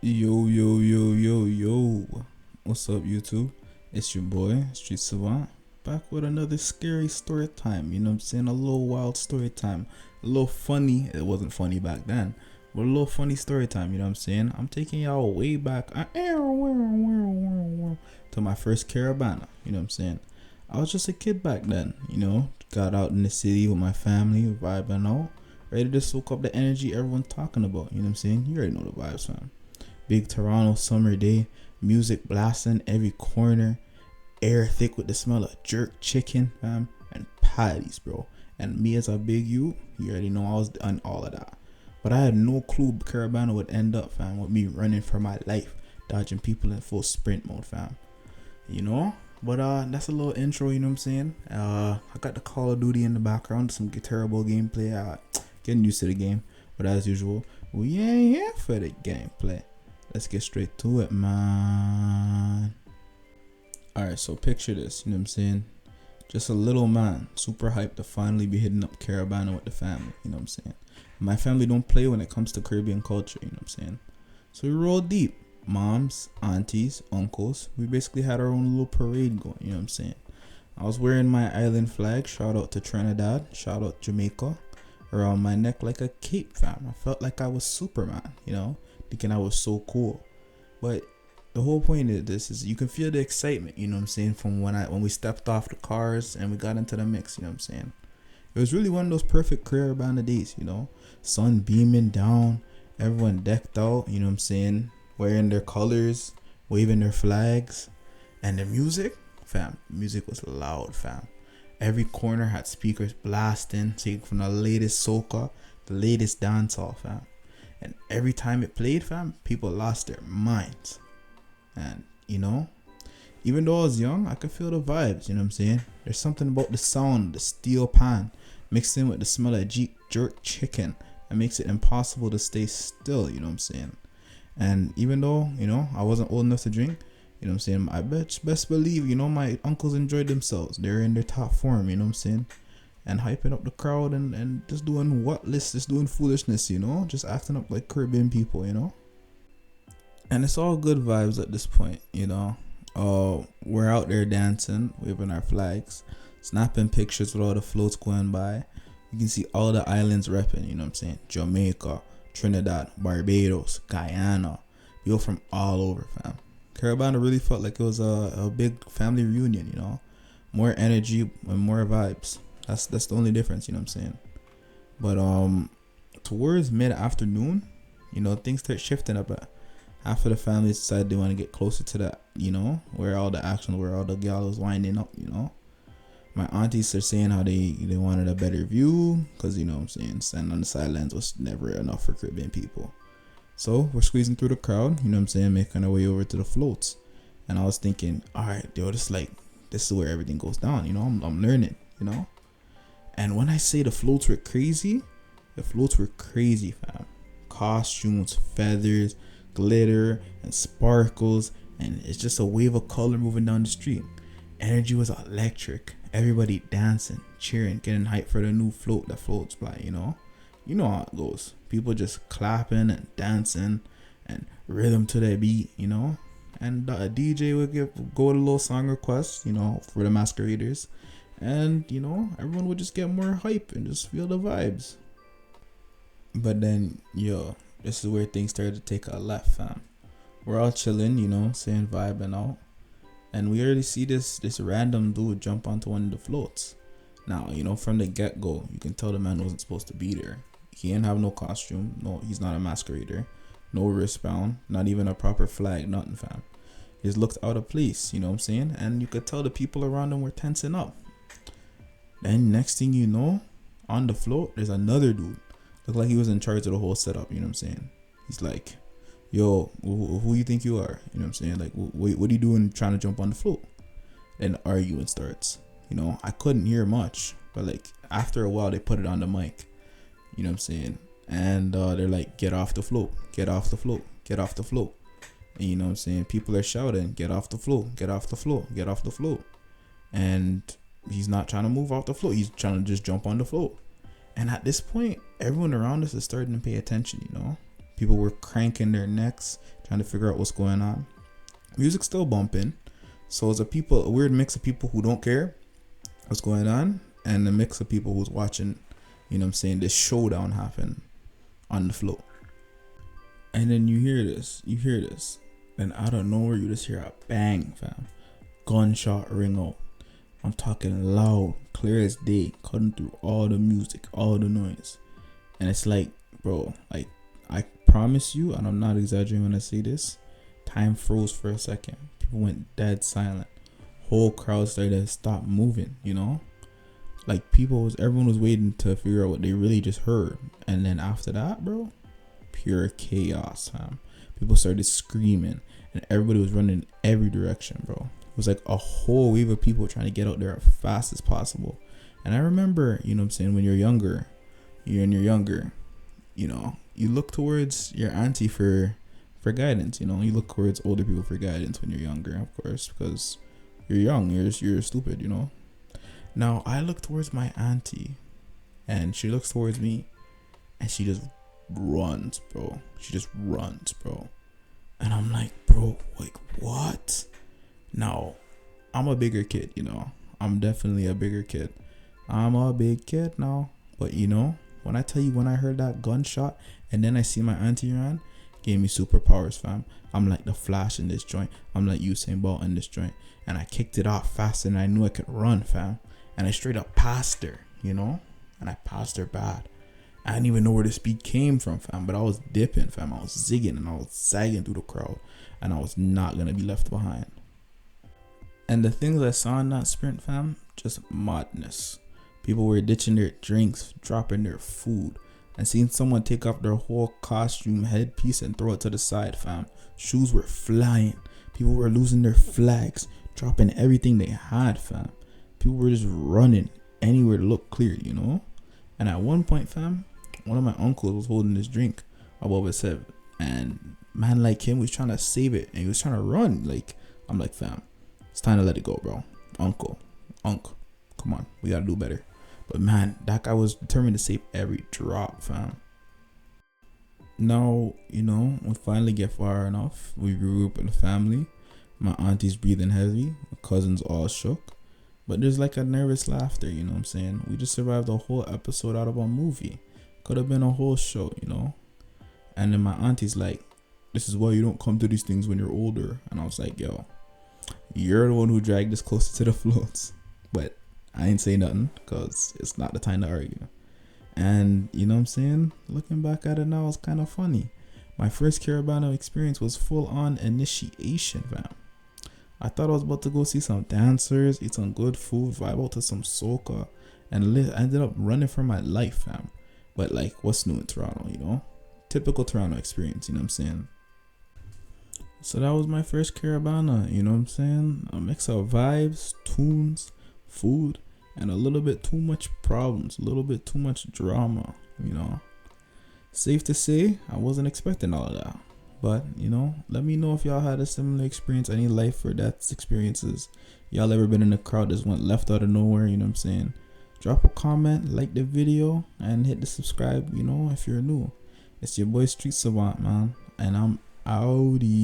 Yo, yo, yo, yo, yo. What's up, YouTube? It's your boy, Street Savant, back with another scary story time. You know what I'm saying? A little wild story time. A little funny. It wasn't funny back then, but a little funny story time. You know what I'm saying? I'm taking y'all way back to my first Caribana. You know what I'm saying? I was just a kid back then. Got out in the city with my family, vibing out, ready to soak up the energy everyone's talking about. You know what I'm saying? You already know the vibes, fam. Big Toronto summer day, music blasting every corner, air thick with the smell of jerk chicken, fam, and patties, bro. And me as a big you already know I was on all of that. But I had no clue Caribana would end up, fam, with me running for my life, dodging people in full sprint mode, fam. You know? But that's a little intro, you know what I'm saying? I got the Call of Duty in the background, some terrible gameplay. Getting used to the game. But as usual, we ain't here for the gameplay. Let's get straight to it, man. Alright, so picture this, you know what I'm saying? Just a little man, super hyped to finally be hitting up Caribana with the family, you know what I'm saying? My family don't play when it comes to Caribbean culture, you know what I'm saying? So we roll deep. Moms, aunties, uncles. We basically had our own little parade going, you know what I'm saying? I was wearing my island flag, shout out to Trinidad, shout out Jamaica, around my neck like a cape, fam. I felt like I was Superman, you know? Thinking I was so cool. But the whole point of this is you can feel the excitement, you know what I'm saying, from when we stepped off the cars and we got into the mix, you know what I'm saying. It was really one of those perfect Caribana days, you know. Sun beaming down, everyone decked out, you know what I'm saying, wearing their colors, waving their flags, and the music, fam, music was loud, fam. Every corner had speakers blasting, taking from the latest soca, the latest dancehall, fam. And every time it played, fam, people lost their minds. And, you know, even though I was young, I could feel the vibes, you know what I'm saying? There's something about the sound, the steel pan, mixed in with the smell of jerk chicken that makes it impossible to stay still, you know what I'm saying? And even though, you know, I wasn't old enough to drink, you know what I'm saying, I best believe, you know, my uncles enjoyed themselves. They're in their top form, you know what I'm saying? And hyping up the crowd and just doing just doing foolishness, you know, just acting up like Caribbean people, you know. And it's all good vibes at this point, you know. We're out there dancing, waving our flags, snapping pictures with all the floats going by. You can see all the islands repping, you know what I'm saying? Jamaica, Trinidad, Barbados, Guyana, people from all over, fam. Caribana really felt like it was a big family reunion, you know. More energy and more vibes. That's the only difference, you know what I'm saying? But towards mid-afternoon, you know, things start shifting a bit. Half of the family decided they want to get closer to that, you know, where all the gal was winding up, you know. My aunties are saying how they wanted a better view, because, you know what I'm saying, standing on the sidelines was never enough for Caribbean people. So we're squeezing through the crowd, you know what I'm saying, making our way over to the floats. And I was thinking, alright, yo, this is where everything goes down, you know, I'm learning, you know. And when I say the floats were crazy, fam. Costumes, feathers, glitter, and sparkles, and it's just a wave of color moving down the street. Energy was electric. Everybody dancing, cheering, getting hyped for the new float that floats by, you know. You know how it goes. People just clapping and dancing and rhythm to their beat, you know. And a DJ would go with a little song request, you know, for the masqueraders. And, you know, everyone would just get more hype and just feel the vibes. But then, yo, this is where things started to take a left, fam. We're all chilling, you know, saying vibe and all. And we already see this random dude jump onto one of the floats. Now, you know, from the get-go, you can tell the man wasn't supposed to be there. He didn't have no costume. No, he's not a masquerader. No wristband. Not even a proper flag. Nothing, fam. He just looked out of place, you know what I'm saying? And you could tell the people around him were tensing up. Then next thing you know, on the float, there's another dude. Looked like he was in charge of the whole setup, you know what I'm saying? He's like, yo, who you think you are? You know what I'm saying? Like, what are you doing trying to jump on the float? Then arguing starts. You know, I couldn't hear much, but like after a while they put it on the mic. You know what I'm saying? And they're like, get off the float, get off the float, get off the float. And you know what I'm saying? People are shouting, get off the float, get off the float, get off the float. And he's not trying to move off the float. He's trying to just jump on the float. And at this point, everyone around us is starting to pay attention, you know? People were cranking their necks, trying to figure out what's going on. Music still bumping, so it's a weird mix of people who don't care what's going on, and a mix of people who's watching, this showdown happen on the floor. And then you hear this, then out of nowhere you just hear a bang, fam. Gunshot ring out. I'm talking loud, clear as day, cutting through all the music, all the noise. And it's like, bro, like, I promise you, and I'm not exaggerating when I say this, time froze for a second. People went dead silent. Whole crowd started to stop moving, Like everyone was waiting to figure out what they really just heard. And then after that, bro, pure chaos, fam. People started screaming and everybody was running in every direction, bro. It was like a whole wave of people trying to get out there as fast as possible. And I remember, when you're younger, you look towards your auntie for guidance, you look towards older people for guidance when you're younger, of course, because you're young, you're stupid, Now I look towards my auntie and she looks towards me and she just runs, bro. And I'm like, bro, like, what? Now, I'm a bigger kid, I'm definitely a bigger kid. I'm a big kid now. But, when I tell you, when I heard that gunshot and then I see my auntie run, gave me superpowers, fam. I'm like the Flash in this joint. I'm like Usain Bolt in this joint. And I kicked it off faster than I knew I could run, fam. And I straight up passed her, And I passed her bad. I didn't even know where the speed came from, fam. But I was dipping, fam. I was zigging and I was zagging through the crowd. And I was not going to be left behind. And the things I saw in that sprint, fam, just madness. People were ditching their drinks, dropping their food, and seeing someone take off their whole costume headpiece and throw it to the side, fam. Shoes were flying. People were losing their flags, dropping everything they had, fam. People were just running anywhere to look clear, And at one point, fam, one of my uncles was holding this drink above his head, and man like him was trying to save it, and he was trying to run. Like, I'm like, fam, it's time to let it go, bro. Uncle, come on, we gotta do better. But man, that guy was determined to save every drop, fam. Now, we finally get far enough. We grew up in a family. My auntie's breathing heavy. My cousins all shook. But there's like a nervous laughter, We just survived a whole episode out of a movie. Could have been a whole show, And then my auntie's like, this is why you don't come to these things when you're older. And I was like, yo, you're the one who dragged us closer to the floats. But I ain't say nothing because it's not the time to argue. And looking back at it now, it's kind of funny. My first Caribana experience was full on initiation, fam. I thought I was about to go see some dancers, eat some good food, vibe out to some soca, and I ended up running for my life, fam. But like, what's new in Toronto, Typical Toronto experience, So that was my first Caribana, A mix of vibes, tunes, food, and a little bit too much problems, a little bit too much drama, Safe to say, I wasn't expecting all of that. But, let me know if y'all had a similar experience, any life or death experiences. Y'all ever been in a crowd that went left out of nowhere, Drop a comment, like the video, and hit the subscribe, if you're new. It's your boy Street Savant, man, and I'm outie.